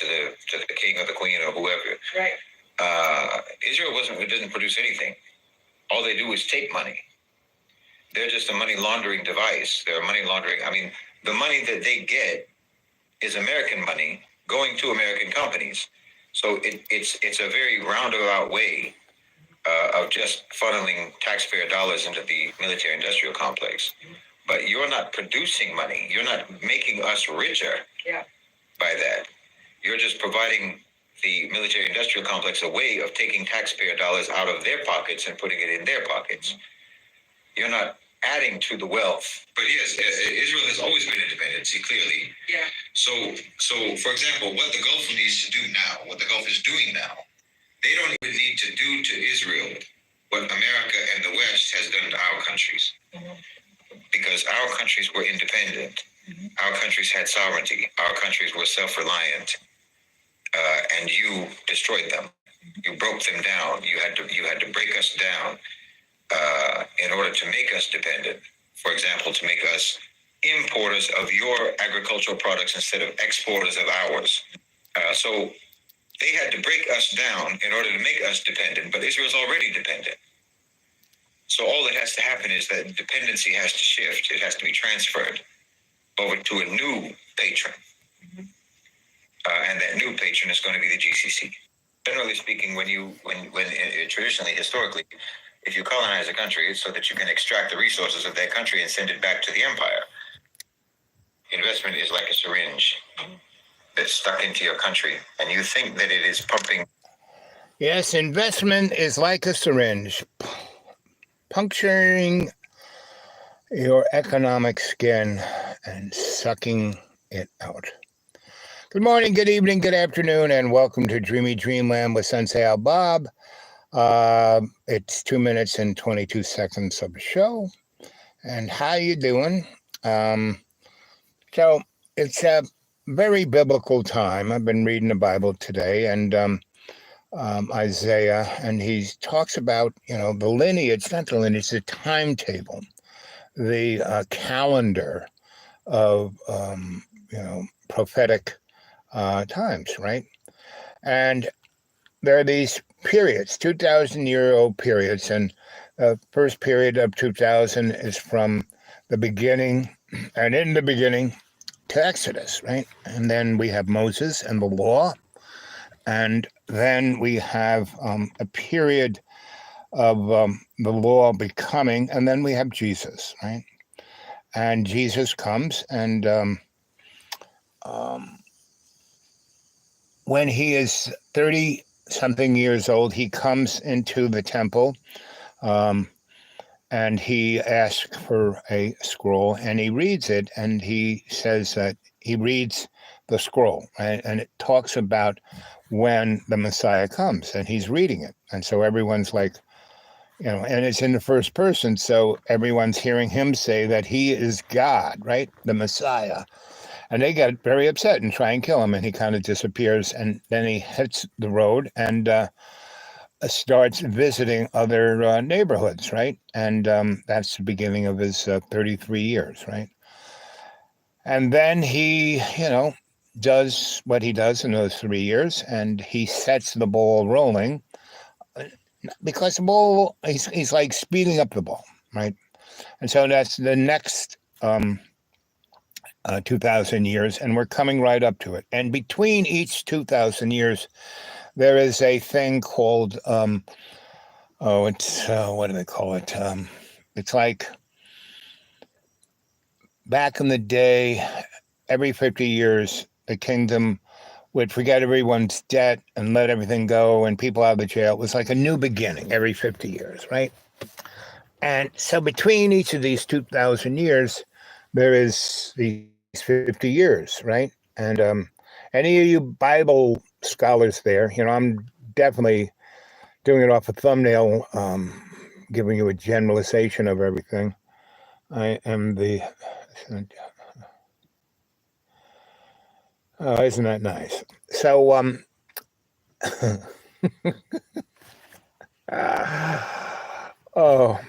the king or the queen or whoever. Right. Israel didn't produce anything. All they do is take money. They're just a money laundering device. They're money laundering. I mean, the money that they get is American money going to American companies. So it's a very roundabout way of just funneling taxpayer dollars into the military-industrial complex. But you're not producing money. You're not making us richer by that. You're just providing the military-industrial complex a way of taking taxpayer dollars out of their pockets and putting it in their pockets. You're not adding to the wealth. But yes, Israel has always been independent, clearly. Yeah. So, for example, what the Gulf needs to do now, what the Gulf is doing now, they don't even need to do to Israel what America and the West has done to our countries. Because our countries were independent. Our countries had sovereignty. Our countries were self-reliant. And you destroyed them. You broke them down. You had to break us down in order to make us dependent. For example, to make us importers of your agricultural products instead of exporters of ours. So they had to break us down in order to make us dependent, but Israel's already dependent. So all that has to happen is that dependency has to shift. It has to be transferred over to a new patron. And that new patron is going to be the GCC. Generally speaking, when traditionally, historically, if you colonize a country, it's so that you can extract the resources of that country and send it back to the empire. Investment is like a syringe that's stuck into your country, and you think that it is pumping. Yes, investment is like a syringe, puncturing your economic skin and sucking it out. Good morning, good evening, good afternoon, and welcome to Dreamy Dreamland with Sensie Owl Bob. It's 2 minutes and 22 seconds of a show. And how you doing? So it's a very biblical time. I've been reading the Bible today, and Isaiah, and he talks about, the lineage, not the lineage, the timetable, the calendar of, prophetic times, right? And there are these periods, 2,000-year-old periods, and the first period of 2,000 is from the beginning, and in the beginning to Exodus, right? And then we have Moses and the law, and then we have a period of the law becoming, and then we have Jesus, right? And Jesus comes, and when he is 30-something years old, he comes into the temple, and he asks for a scroll, and he reads it, and he says that he reads the scroll, right? And it talks about when the Messiah comes, and he's reading it. And so everyone's like, and it's in the first person, so everyone's hearing him say that he is God, right? The Messiah. And they get very upset and try and kill him, and he kind of disappears, and then he hits the road and starts visiting other neighborhoods, right? And that's the beginning of his 33 years, right? And then he, does what he does in those 3 years, and he sets the ball rolling, because the ball, he's like speeding up the ball, right? And so that's the next 2,000 years, and we're coming right up to it. And between each 2,000 years, there is a thing called, what do they call it? It's like back in the day, every 50 years, the kingdom would forget everyone's debt and let everything go and people out of the jail. It was like a new beginning every 50 years, right? And so between each of these 2,000 years, there is these 50 years, right? And any of you Bible scholars there, I'm definitely doing it off a thumbnail, giving you a generalization of everything. I am the... Oh, isn't that nice? So, I'll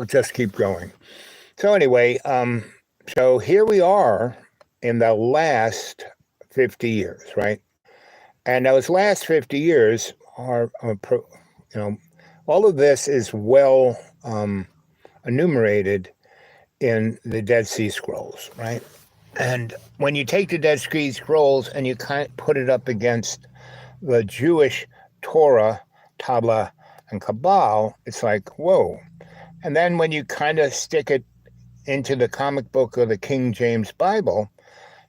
just keep going. So anyway, so here we are in the last 50 years, right? And those last 50 years all of this is well enumerated in the Dead Sea Scrolls, right? And when you take the Dead Sea Scrolls and you kind of put it up against the Jewish Torah, Tabla, and Kabbal, it's like, whoa. And then when you kind of stick it into the comic book of the King James Bible,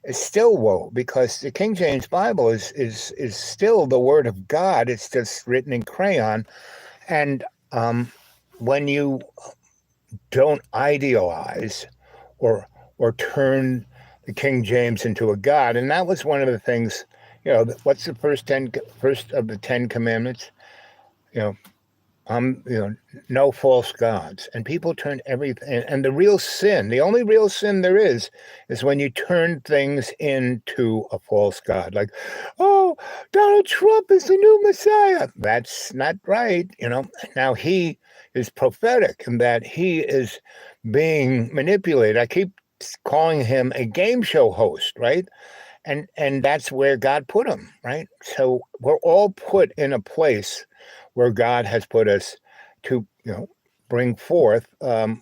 it's still whoa, because the King James Bible is still the Word of God. It's just written in crayon. And when you don't idealize or turn the King James into a god, and that was one of the things, what's the first of the 10 commandments? You know, no false gods. And people turn everything, and the only real sin there is when you turn things into a false god. Like, oh, Donald Trump is the new Messiah. That's not right. Now he is prophetic in that he is being manipulated. I keep calling him a game show host, right? And that's where God put him, right? So we're all put in a place where God has put us to, bring forth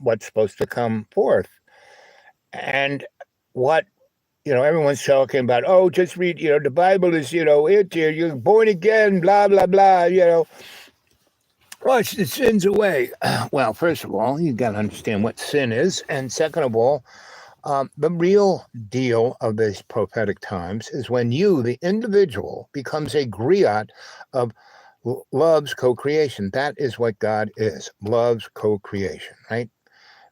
what's supposed to come forth. And what, everyone's talking about, oh, just read, the Bible is, you're born again, blah, blah, blah, wash the sins away. Well, first of all, you got to understand what sin is. And second of all, the real deal of these prophetic times is when you, the individual, becomes a griot of love's co-creation. That is what God is, love's co-creation, right?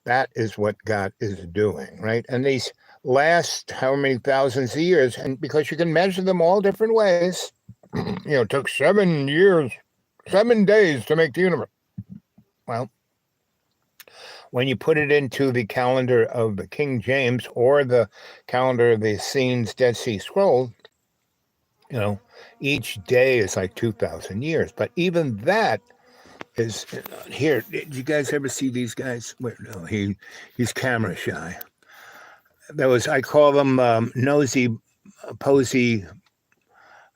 That is what God is doing, right? And these last however many thousands of years, and because you can measure them all different ways, it took 7 years, 7 days to make the universe. Well, when you put it into the calendar of the King James or the calendar of the Essenes Dead Sea Scrolls, each day is like 2,000 years. But even that is here. Did you guys ever see these guys? Wait, no, he's camera shy. I call them nosy, posy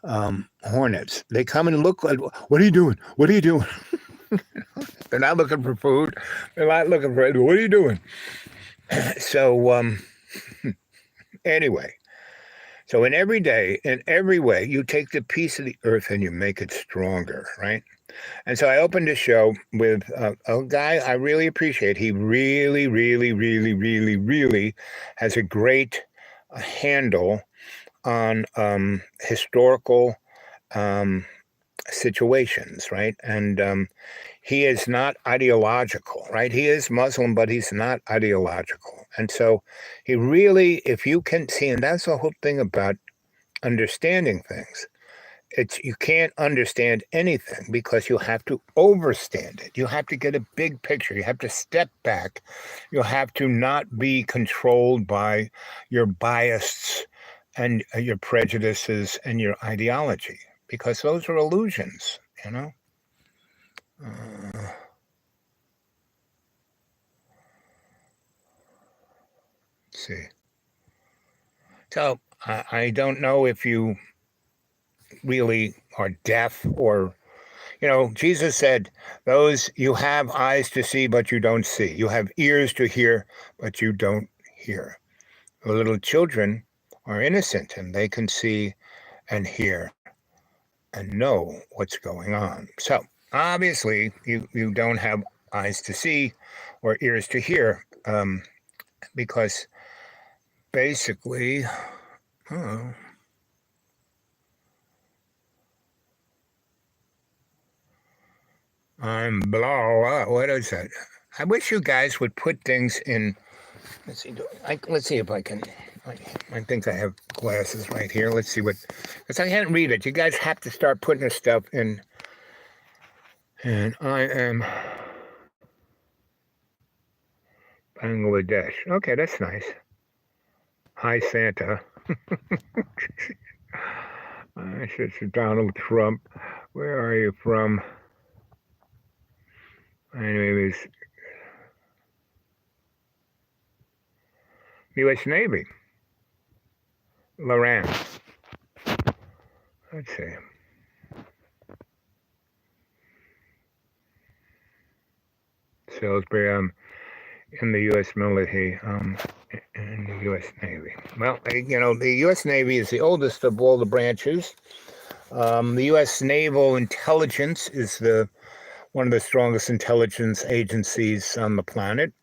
hornets. They come and look like, what are you doing? What are you doing? They're not looking for food. They're not looking for it. What are you doing? So anyway, so in every day, in every way, you take the piece of the earth and you make it stronger, right? And so I opened the show with a guy I really appreciate. He really, really, really, really, really has a great handle on historical situations, right? And he is not ideological, right? He is Muslim, but he's not ideological. And so he really, if you can see, and that's the whole thing about understanding things. You can't understand anything because you have to overstand it. You have to get a big picture. You have to step back. You have to not be controlled by your biases and your prejudices and your ideology, because those are illusions, let's see. So I don't know if you really are deaf or, Jesus said, those you have eyes to see, but you don't see. You have ears to hear, but you don't hear. The little children are innocent and they can see and hear and know what's going on. So obviously you don't have eyes to see or ears to hear, because basically, I'm blah. What is that? I wish you guys would put things in. Let's see if I can. I think I have glasses right here. Let's see what. Because I can't read it. You guys have to start putting this stuff in. And I am Bangladesh. Okay, that's nice. Hi, Santa. It's Donald Trump. Where are you from? Anyways, U.S. Navy. Loran. Let's see. Salisbury, in the U.S. military, in the U.S. Navy. Well, the U.S. Navy is the oldest of all the branches. The U.S. Naval Intelligence is one of the strongest intelligence agencies on the planet.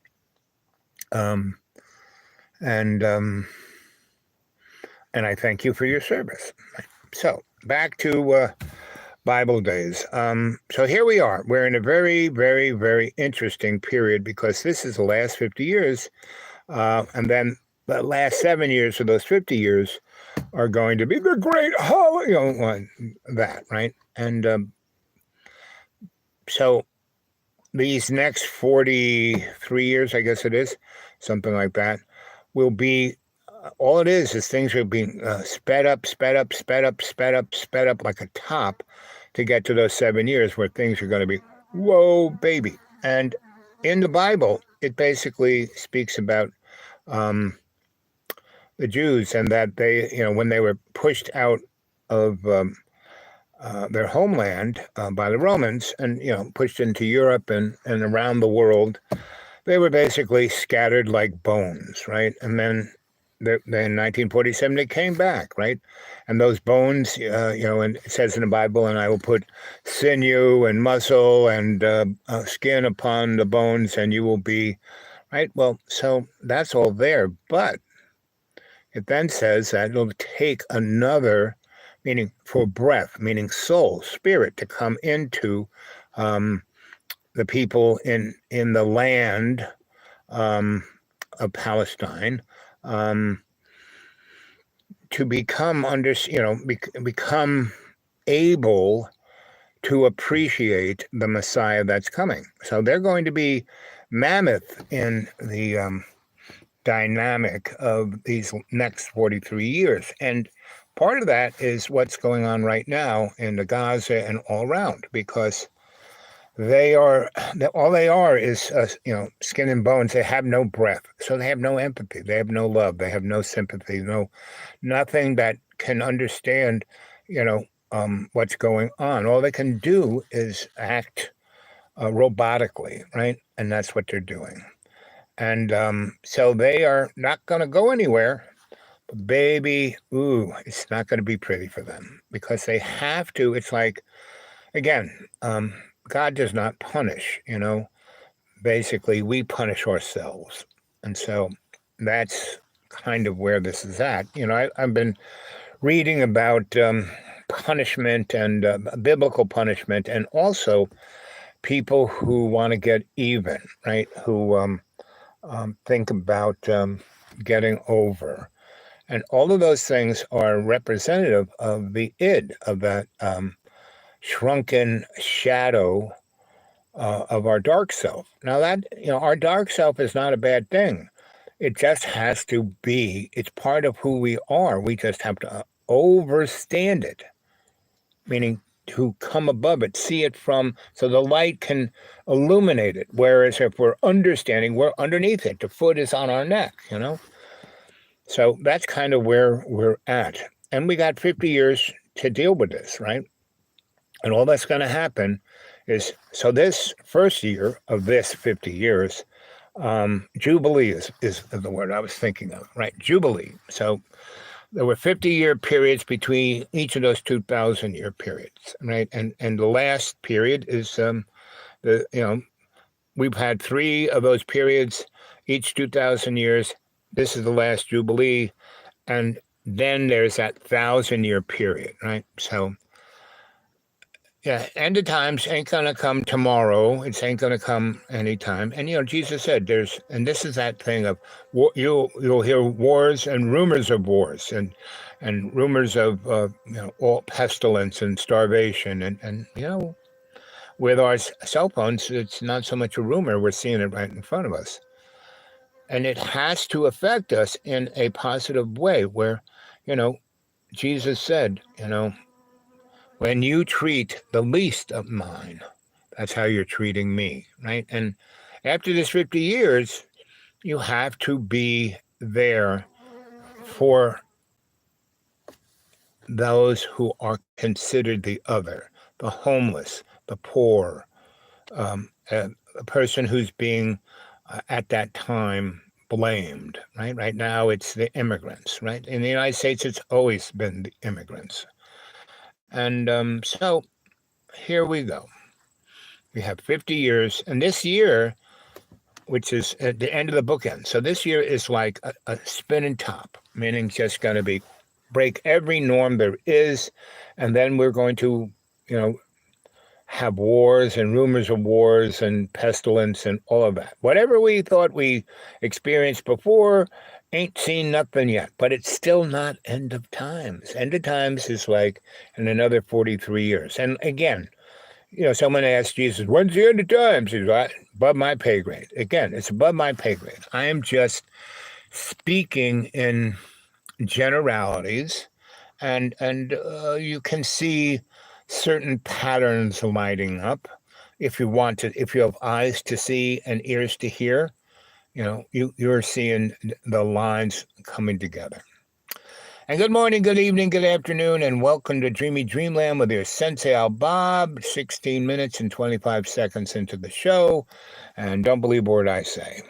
And I thank you for your service. So back to Bible days. So here we are. We're in a very, very, very interesting period because this is the last 50 years. And then the last 7 years of those 50 years are going to be the great holiday, that, right? And so these next 43 years, I guess it is, something like that, will be, all it is things are being sped up like a top to get to those 7 years where things are going to be, whoa, baby. And in the Bible, it basically speaks about the Jews and that they, when they were pushed out of their homeland by the Romans and, pushed into Europe and around the world, they were basically scattered like bones, right? And then in 1947, they came back, right? And those bones, and it says in the Bible, and I will put sinew and muscle and skin upon the bones, and you will be, right? Well, so that's all there. But it then says that it'll take another, meaning for breath, meaning soul, spirit, to come into the people in the land of Palestine, to become become able to appreciate the Messiah that's coming. So they're going to be mammoth in the dynamic of these next 43 years. And part of that is what's going on right now in the Gaza and all around, because all they are is skin and bones. They have no breath, so they have no empathy, they have no love, they have no sympathy, nothing that can understand what's going on. All they can do is act robotically, right? And that's what they're doing. And so they are not going to go anywhere. But baby, it's not going to be pretty for them because they have to. It's like, again, God does not punish, basically we punish ourselves. And so that's kind of where this is at. I've been reading about punishment and biblical punishment, and also people who want to get even, right? Who think about getting over. And all of those things are representative of the id, of that shrunken shadow of our dark self. Now that, our dark self is not a bad thing. It just has to be, it's part of who we are. We just have to overstand it, meaning to come above it, see it so the light can illuminate it. Whereas if we're understanding, we're underneath it. The foot is on our neck, So that's kind of where we're at. And we got 50 years to deal with this, right? And all that's going to happen is, so this first year of this 50 years, Jubilee is the word I was thinking of, right? Jubilee. So there were 50-year periods between each of those 2,000-year periods, right? And the last period is, we've had 3 of those periods, each 2,000 years. This is the last Jubilee. And then there's that 1,000-year period, right? So, yeah, end of times ain't going to come tomorrow. It ain't going to come anytime. And, Jesus said and this is that thing of, you'll hear wars and rumors of wars and rumors of, all pestilence and starvation. And with our cell phones, it's not so much a rumor. We're seeing it right in front of us. And it has to affect us in a positive way where, Jesus said, when you treat the least of mine, that's how you're treating me, right? And after this 50 years, you have to be there for those who are considered the other, the homeless, the poor, a person who's being at that time blamed, right? Right now, it's the immigrants, right? In the United States, it's always been the immigrants. And so here we go. We have 50 years, and this year, which is at the end of the bookend. So this year is like a spinning top, meaning just going to be break every norm there is, and then we're going to, you know, have wars and rumors of wars and pestilence and all of that. Whatever we thought we experienced before ain't seen nothing yet, but it's still not end of times. End of times is like in another 43 years. And again, you know, someone asked Jesus, when's the end of times? He's like, above my pay grade. Again, it's above my pay grade. I am just speaking in generalities, and you can see certain patterns lighting up. If you want to, if you have eyes to see and ears to hear, you know, you're seeing the lines coming together. And good morning, good evening, good afternoon, and welcome to Dreamy Dreamland with your Sensie Owl Bob. 16 minutes and 25 seconds into the show, and don't believe a word I say.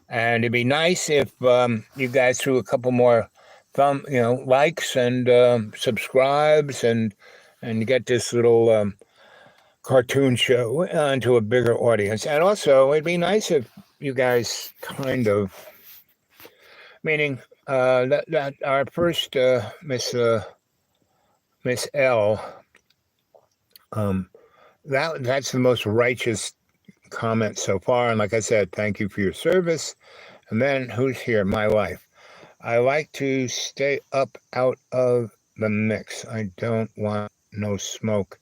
And it'd be nice if you guys threw a couple more likes and subscribes and get this little cartoon show into a bigger audience. And also, it'd be nice if you guys kind of, meaning that our first Miss L, that's the most righteous comment so far. And like I said, thank you for your service. And then who's here? My wife. I like to stay up out of the mix. I don't want no smoke.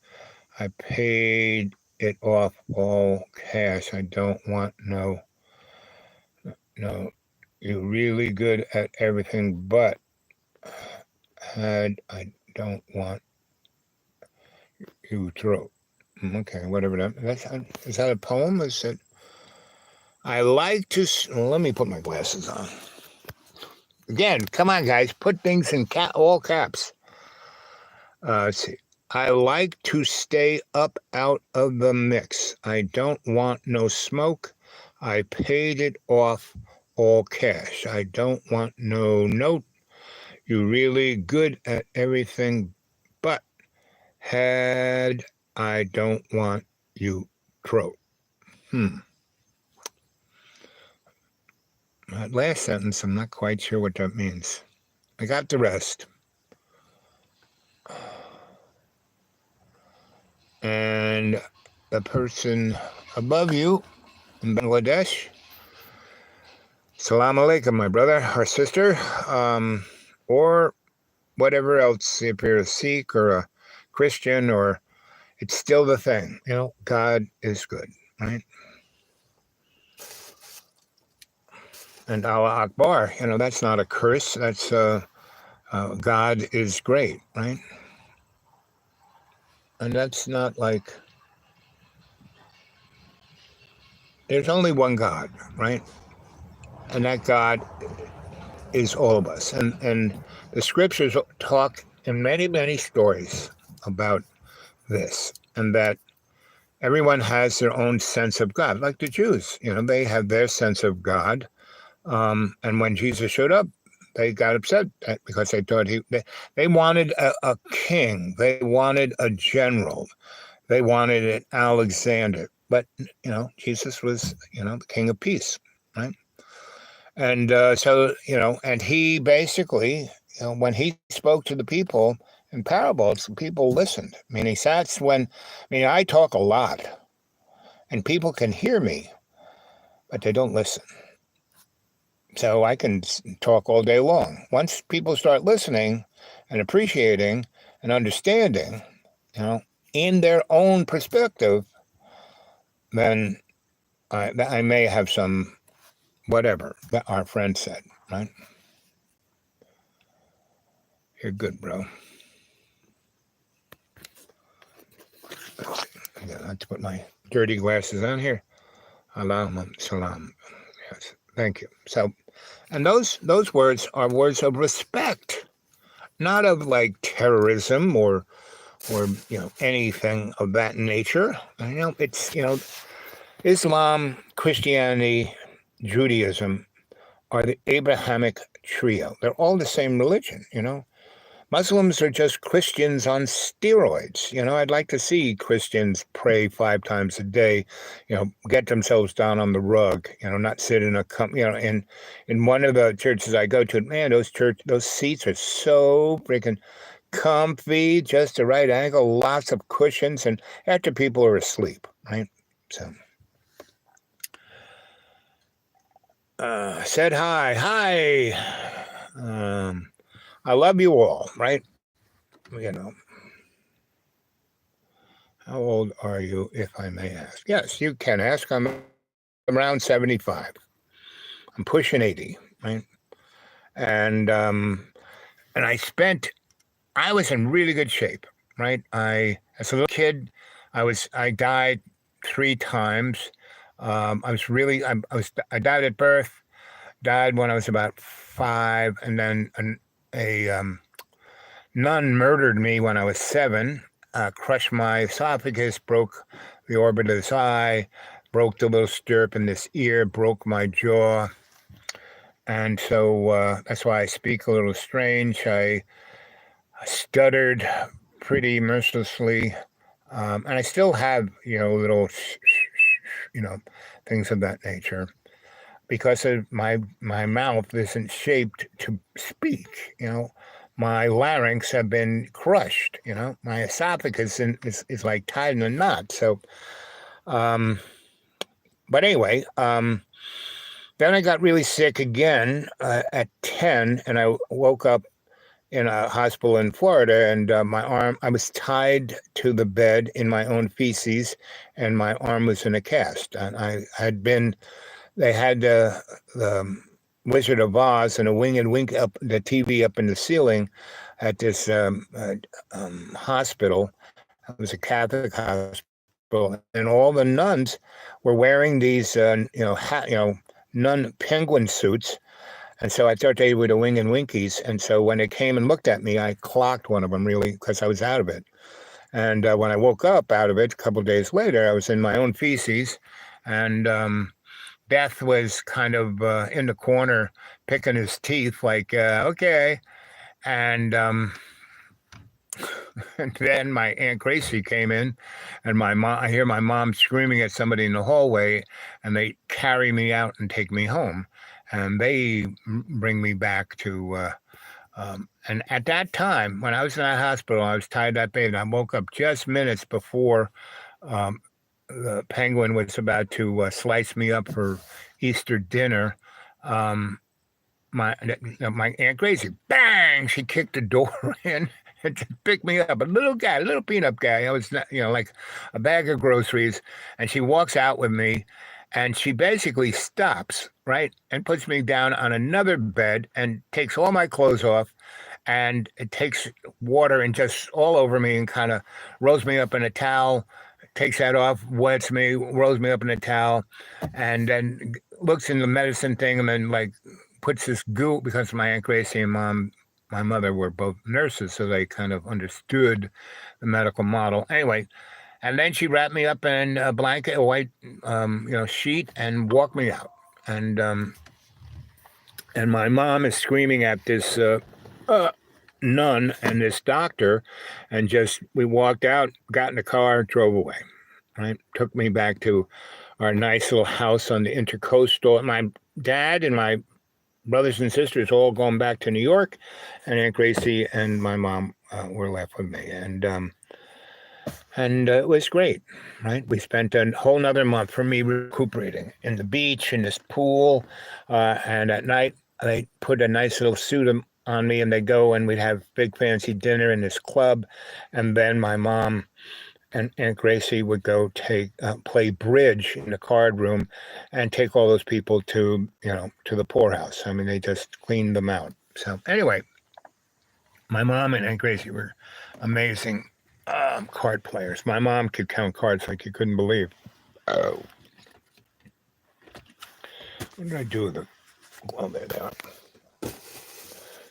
I paid it off all cash. I don't want no. You're really good at everything, but I don't want you throat. Okay, whatever that's. Is that a poem? Is it? I like to. Let me put my glasses on. Again, come on, guys. Put things in all caps. Let's see. I like to stay up out of the mix. I don't want no smoke. I paid it off all cash. I don't want no note. You're really good at everything, but I don't want you throat. That last sentence, I'm not quite sure what that means. I got the rest. And the person above you in Bangladesh, Salam alaikum, my brother or sister, or whatever else, if you're a Sikh or a Christian, or it's still the thing. You know, God is good, right? And Allah Akbar, you know, that's not a curse. That's God is great, right? And that's not like, there's only one God, right? And that God is all of us. And the scriptures talk in many, many stories about this, and that everyone has their own sense of God, like the Jews, you know, they have their sense of God. And when Jesus showed up, they got upset because they thought they wanted a king, they wanted a general, they wanted an Alexander. But, you know, Jesus was, you know, the King of Peace, right? And so, you know, and he basically, you know, when he spoke to the people in parables, people listened. I mean, I talk a lot, and people can hear me, but they don't listen. So I can talk all day long. Once people start listening and appreciating and understanding, you know, in their own perspective, then I may have some whatever that our friend said, right? You're good, bro. I have to put my dirty glasses on here. Alaikum salam. Yes, thank you. So, and those words are words of respect, not of like terrorism or anything of that nature. It's Islam, Christianity, Judaism are the Abrahamic trio. They're all the same religion. Muslims are just Christians on steroids. I'd like to see Christians pray 5 times a day, get themselves down on the rug, not sit in in one of the churches I go to, man, those seats are so freaking comfy, just the right angle, lots of cushions, and after people are asleep, right? So, said hi. I love you all, right? How old are you, if I may ask? Yes, you can ask. I'm around 75. I'm pushing 80, right? And I was in really good shape, right? As a little kid, I died 3 times. I died at birth, died when I was about 5, and then a nun murdered me when I was 7, crushed my esophagus, broke the orbit of this eye, broke the little stirrup in this ear, broke my jaw. And so that's why I speak a little strange. I stuttered pretty mercilessly. And I still have, little, things of that nature because of my mouth isn't shaped to speak. My larynx have been crushed. My esophagus is like tied in a knot. So, but anyway, then I got really sick again at 10, and I woke up in a hospital in Florida, and my arm, I was tied to the bed in my own feces, and my arm was in a cast. And they had the Wizard of Oz and a wing and wink up the TV up in the ceiling at this hospital. It was a Catholic hospital, and all the nuns were wearing these, nun penguin suits. And so I thought they were the wing and winkies. And so when they came and looked at me, I clocked one of them really because I was out of it. And when I woke up out of it a couple of days later, I was in my own feces, and Beth was kind of in the corner picking his teeth like, okay. And, and then my Aunt Gracie came in, and I hear my mom screaming at somebody in the hallway, and they carry me out and take me home. And they bring me back to, and at that time, when I was in that hospital, I was tied that bed, and I woke up just minutes before the penguin was about to slice me up for Easter dinner. My Aunt Gracie, bang! She kicked the door in and just picked me up. A little guy, a little peanut guy. I was, like a bag of groceries, and she walks out with me, and she basically stops, right, and puts me down on another bed and takes all my clothes off, and it takes water and just all over me and kind of rolls me up in a towel, takes that off, wets me, rolls me up in a towel, and then looks in the medicine thing and then like puts this goo, because my Aunt Gracie and my mother were both nurses, so they kind of understood the medical model. Anyway, and then she wrapped me up in a blanket, a white, sheet, and walked me out. And my mom is screaming at this nun and this doctor, and we walked out, got in the car, drove away. Right, took me back to our nice little house on the Intercoastal. My dad and my brothers and sisters all going back to New York, and Aunt Gracie and my mom were left with me, and it was great, right? We spent a whole nother month for me recuperating in the beach, in this pool, and at night they put a nice little suit on me, and they go and we'd have big fancy dinner in this club, and then my mom and Aunt Gracie would go play bridge in the card room and take all those people to the poorhouse. I mean, they just cleaned them out. So anyway, my mom and Aunt Gracie were amazing card players. My mom could count cards like you couldn't believe. Oh. What did I do with the glove there?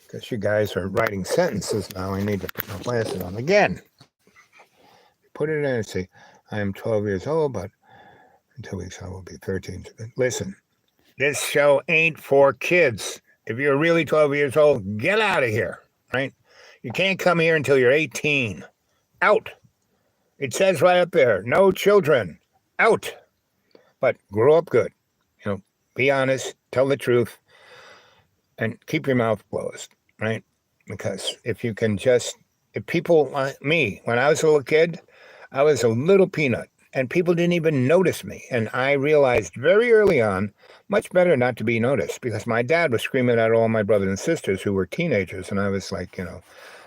Because you guys are writing sentences now. I need to put my glasses on again. Put it in and say, I am 12 years old, but in 2 weeks I will be 13. Listen, this show ain't for kids. If you're really 12 years old, get out of here, right? You can't come here until you're 18. Out. It says right up there, no children. Out. But grow up good. Be honest, tell the truth, and keep your mouth closed, right? Because if people like me, when I was a little kid, I was a little peanut, and people didn't even notice me. And I realized very early on, much better not to be noticed, because my dad was screaming at all my brothers and sisters who were teenagers, and I was like,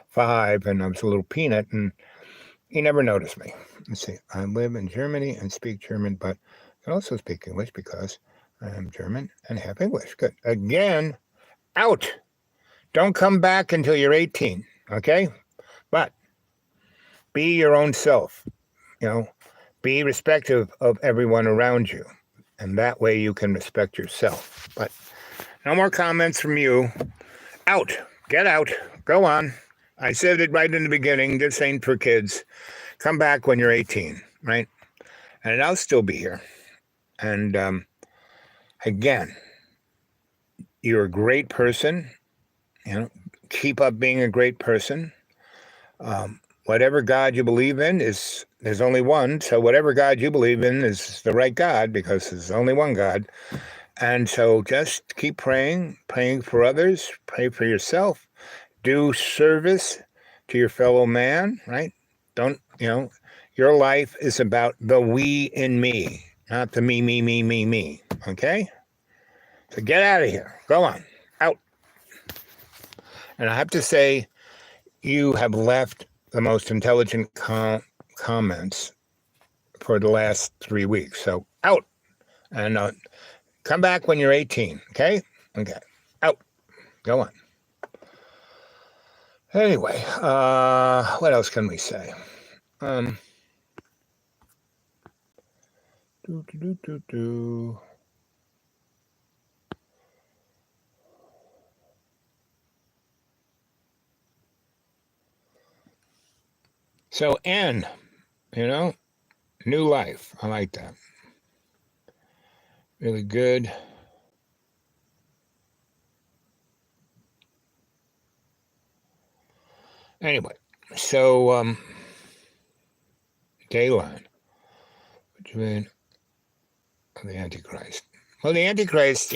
5, and I was a little peanut, and he never noticed me. Let's see, I live in Germany and speak German, but I can also speak English because I am German and have English. Good. Again, out. Don't come back until you're 18, okay? But be your own self, be respectful of everyone around you, and that way you can respect yourself. But no more comments from you. Out. Get out. Go on. I said it right in the beginning. This ain't for kids. Come back when you're 18, right? And I'll still be here. And again, you're a great person. Keep up being a great person. Whatever God you believe in there's only one. So whatever God you believe in is the right God, because there's only one God. And so just keep praying for others, pray for yourself, do service to your fellow man, right? Don't, your life is about the we in me, not the me. Okay? So get out of here. Go on. Out. And I have to say, you have left the most intelligent comments for the last 3 weeks. So out. And come back when you're 18. Okay? Okay. Out. Go on. Anyway, what else can we say? So N, new life. I like that. Really good. Anyway, so Dayline, between the Antichrist. Well, the Antichrist,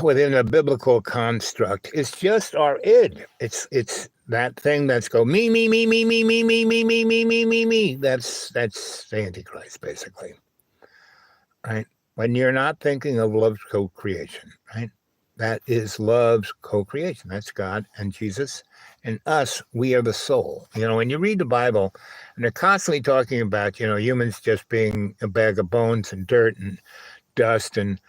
within a biblical construct, is just our id. It's that thing that's go me. That's the Antichrist, basically. Right? When you're not thinking of love's co-creation, right? That is love's co-creation. That's God and Jesus and us. We are the soul. When you read the Bible, and they're constantly talking about, humans just being a bag of bones and dirt and dust, and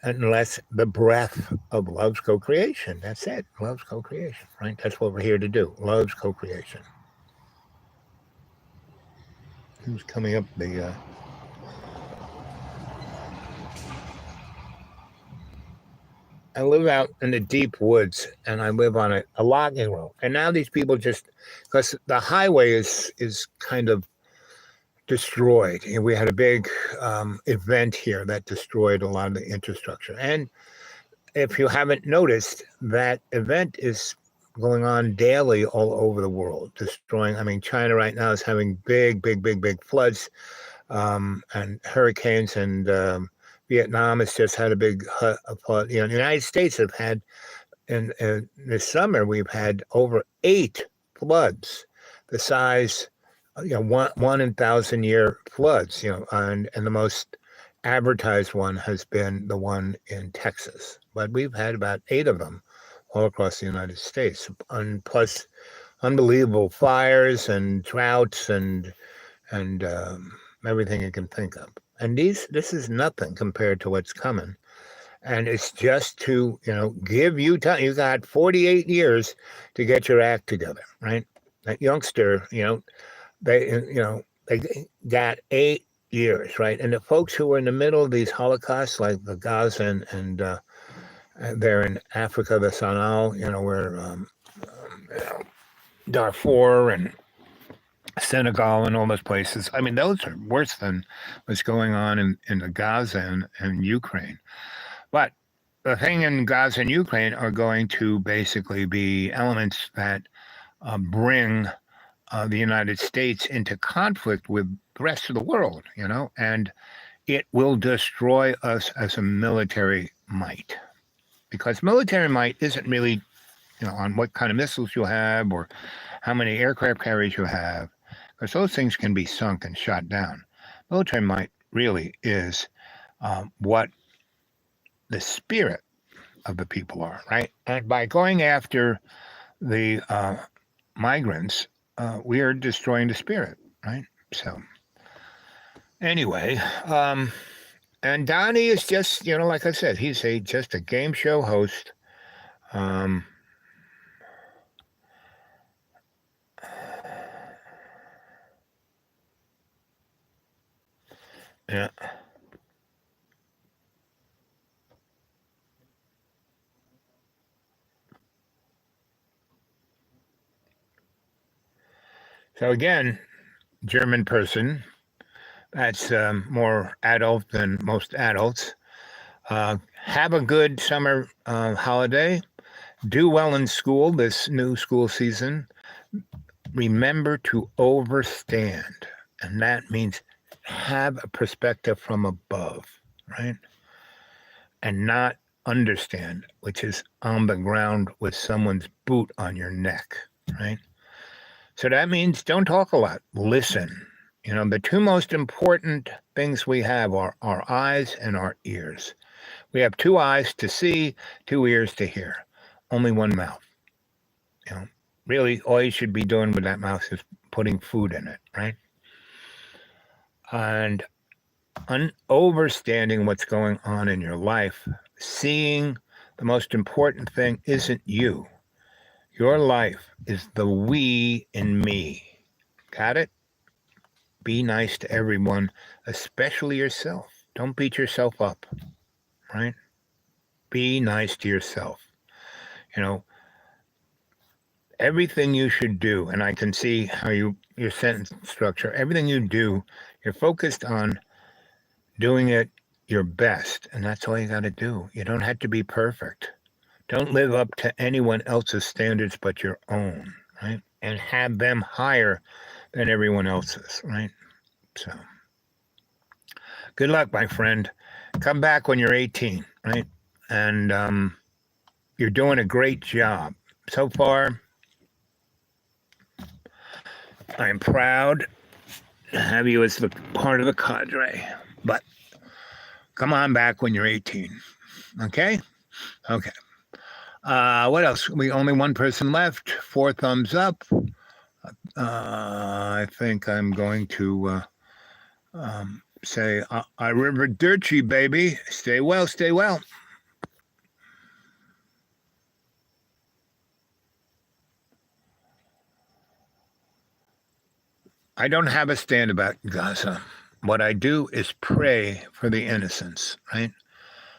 unless the breath of love's co-creation. That's it. Love's co-creation, right? That's what we're here to do. Love's co-creation. Who's coming up the... I live out in the deep woods, and I live on a logging road. And now these people because the highway is kind of destroyed. And we had a big event here that destroyed a lot of the infrastructure. And if you haven't noticed, that event is going on daily all over the world, destroying. China right now is having big floods and hurricanes, and Vietnam has just had a big flood. The United States have had, in this summer, we've had over 8 floods, the size, one in 1,000-year floods, and the most advertised one has been the one in Texas. But we've had about 8 of them all across the United States, and plus unbelievable fires and droughts and everything you can think of. And this is nothing compared to what's coming. And it's just to, give you time. You got 48 years to get your act together, right? That youngster, they got 8 years, right? And the folks who were in the middle of these holocausts, like the Gaza They're in Africa, the Sanal, where Darfur and Senegal and all those places. I mean, those are worse than what's going on in the Gaza and Ukraine. But the thing in Gaza and Ukraine are going to basically be elements that bring the United States into conflict with the rest of the world, and it will destroy us as a military might. Because military might isn't really, on what kind of missiles you have or how many aircraft carriers you have, because those things can be sunk and shot down. Military might really is what the spirit of the people are, right? And by going after the migrants, we are destroying the spirit, right? So, anyway, and Donnie is just, like I said, he's just a game show host. Yeah. So again, German person, that's more adult than most adults. Have a good summer holiday. Do well in school this new school season. Remember to overstand, and that means have a perspective from above, right? And not understand, which is on the ground with someone's boot on your neck, right? So that means don't talk a lot. Listen. The two most important things we have are our eyes and our ears. We have 2 eyes to see, 2 ears to hear, only 1 mouth. Really, all you should be doing with that mouth is putting food in it, right? And overstanding what's going on in your life, seeing the most important thing isn't you. Your life is the we in me. Got it? Be nice to everyone, especially yourself. Don't beat yourself up, right? Be nice to yourself. Everything you should do, and I can see how your sentence structure, everything you do, you're focused on doing it your best, and that's all you got to do. You don't have to be perfect. Don't live up to anyone else's standards but your own, right? And have them higher than everyone else's, right? So, good luck, my friend. Come back when you're 18, right? And you're doing a great job. So far, I'm proud to have you as the part of the cadre. But come on back when you're 18. Okay? Okay. What else? We only 1 person left. 4 thumbs up. I think I'm going to say, I river dirty, baby. Stay well, stay well. I don't have a stand about Gaza. What I do is pray for the innocents, right?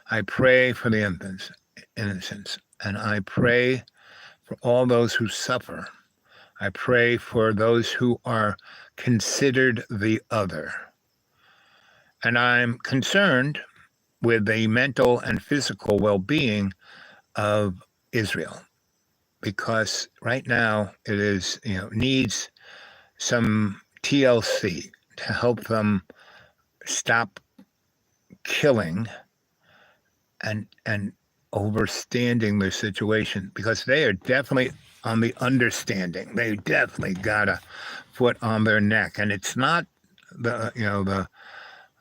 I pray for the innocents, and I pray for all those who suffer. I pray for those who are considered the other. And I'm concerned with the mental and physical well-being of Israel, because right now it is, needs some TLC to help them stop killing and overstanding their situation, because they are definitely on the understanding. They definitely got a foot on their neck, and it's not the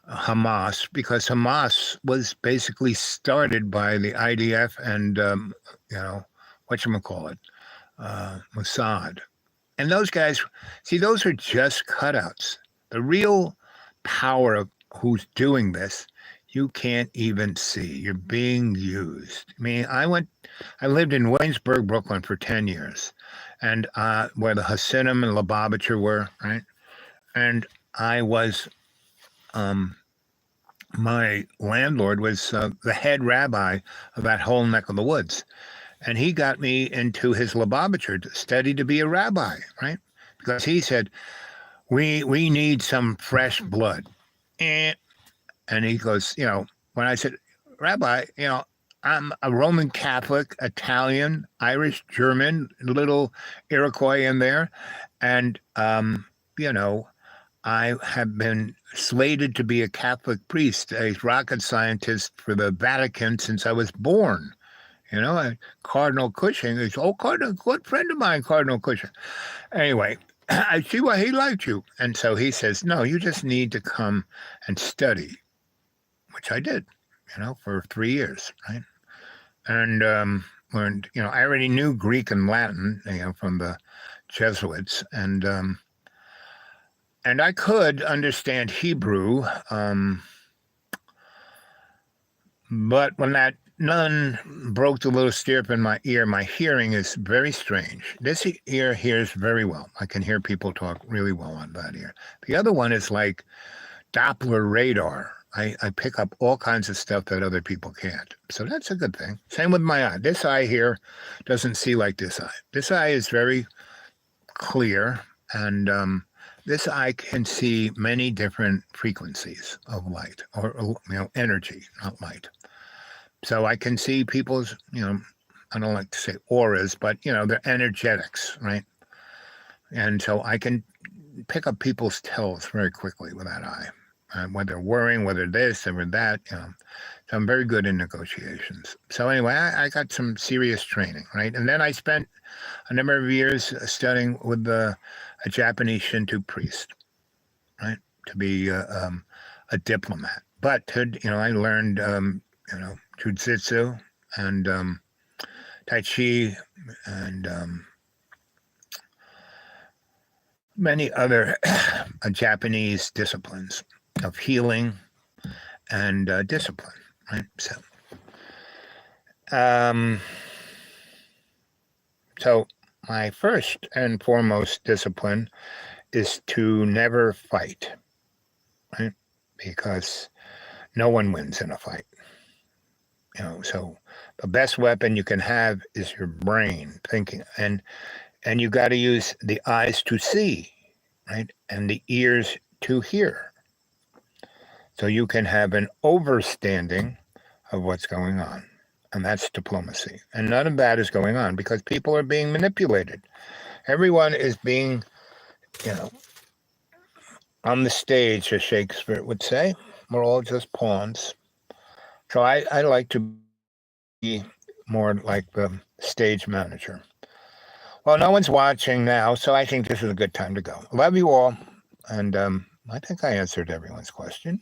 Hamas, because Hamas was basically started by the IDF and whatchamacallit, Mossad. And those guys, see, those are just cutouts. The real power of who's doing this, you can't even see. You're being used. I mean, I lived in Williamsburg, Brooklyn for 10 years, and where the Hasidim and Lubavitcher were, right? And I was my landlord was the head rabbi of that whole neck of the woods. And he got me into his Lubavitcher to study to be a rabbi, right? Because he said, we need some fresh blood. And he goes, when I said, Rabbi, I'm a Roman Catholic, Italian, Irish, German, little Iroquois in there. And, I have been slated to be a Catholic priest, a rocket scientist for the Vatican since I was born. Cardinal Cushing is, Cardinal, good friend of mine, Cardinal Cushing. Anyway, I see why he liked you. And so he says, no, you just need to come and study, which I did, for 3 years, right? And learned, I already knew Greek and Latin, from the Jesuits. And I could understand Hebrew, but when that nun broke the little stirrup in my ear, my hearing is very strange. This ear hears very well. I can hear people talk really well on that ear. The other one is like Doppler radar. I pick up all kinds of stuff that other people can't. So that's a good thing. Same with my eye. This eye here doesn't see like this eye. This eye is very clear, and this eye can see many different frequencies of light, or energy, not light. So I can see people's, I don't like to say auras, but, they're energetics, right? And so I can pick up people's tells very quickly with that eye, whether they're worrying, whether this or that, So I'm very good in negotiations. So anyway, I got some serious training, right? And then I spent a number of years studying with a Japanese Shinto priest, right? To be a diplomat. But, I learned, Jujitsu and Tai Chi and many other Japanese disciplines of healing and discipline, right? So my first and foremost discipline is to never fight, right? Because no one wins in a fight. So the best weapon you can have is your brain thinking, and you got to use the eyes to see, right? And the ears to hear. So you can have an overstanding of what's going on. And that's diplomacy. And none of that is going on because people are being manipulated. Everyone is being, on the stage, as Shakespeare would say. We're all just pawns. So I like to be more like the stage manager. Well, no one's watching now, so I think this is a good time to go. Love you all. And I think I answered everyone's question.